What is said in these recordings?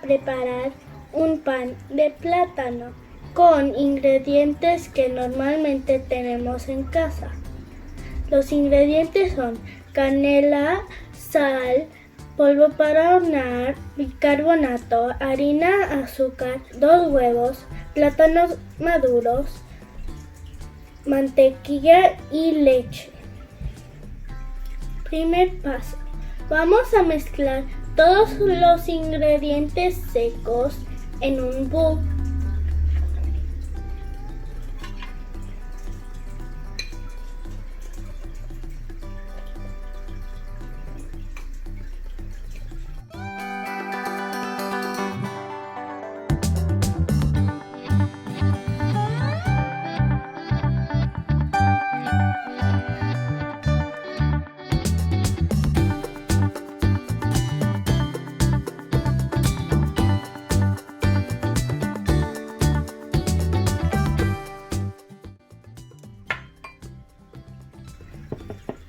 preparar un pan de plátano con ingredientes que normalmente tenemos en casa. Los ingredientes son canela, sal, polvo para hornear, bicarbonato, harina, azúcar, 2 huevos, plátanos maduros, mantequilla y leche. Primer paso. Vamos a mezclar todos los ingredientes secos en un bowl.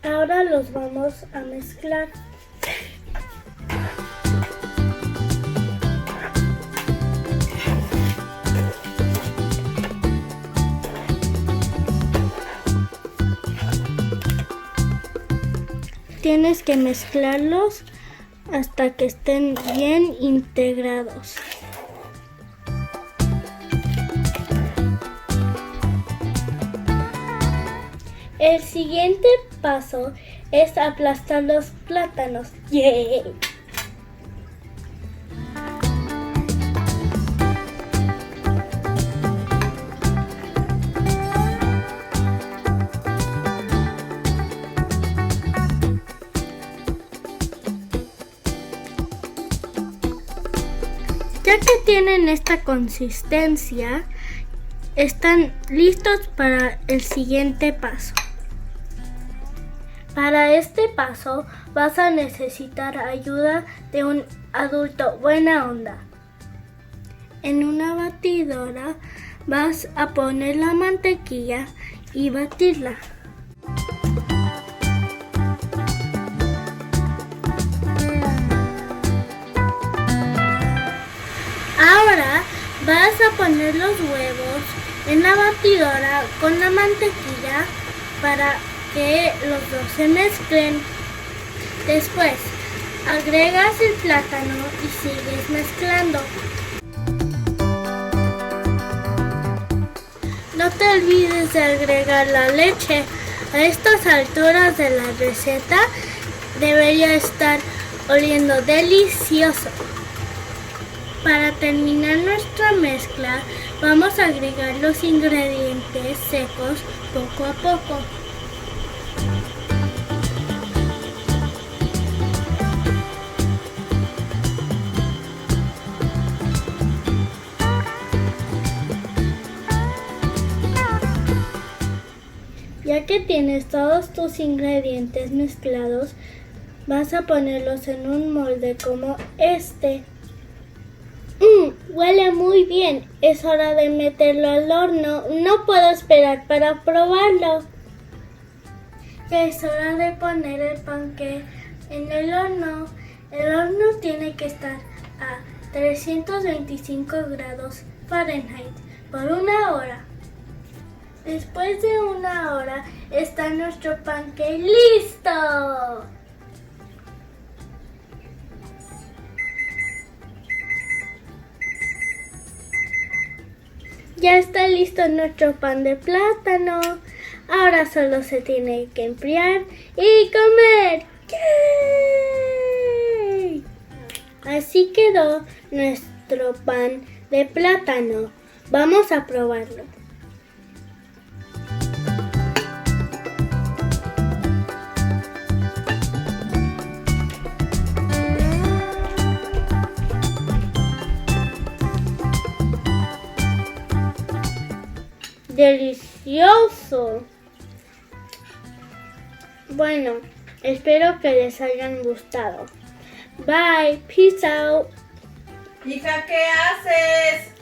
Ahora los vamos a mezclar. Tienes que mezclarlos hasta que estén bien integrados. El siguiente paso es aplastar los plátanos. ¡Yay! Ya que tienen esta consistencia, están listos para el siguiente paso. Para este paso vas a necesitar ayuda de un adulto buena onda. En una batidora vas a poner la mantequilla y batirla. Ahora vas a poner los huevos en la batidora con la mantequilla para que los dos se mezclen. Después, agregas el plátano y sigues mezclando. No te olvides de agregar la leche. A estas alturas de la receta debería estar oliendo delicioso. Para terminar nuestra mezcla, vamos a agregar los ingredientes secos poco a poco. Ya que tienes todos tus ingredientes mezclados, vas a ponerlos en un molde como este. Huele muy bien. Es hora de meterlo al horno. No puedo esperar para probarlo. Ya es hora de poner el panqué en el horno. El horno tiene que estar a 325 grados Fahrenheit por 1 hora. Después de 1 hora está nuestro panqué listo. Ya está listo nuestro pan de plátano. Ahora solo se tiene que enfriar y comer. ¡Yay! Así quedó nuestro pan de plátano. Vamos a probarlo. ¡Delicioso! Bueno, espero que les hayan gustado. Bye, peace out. Hija, ¿qué haces?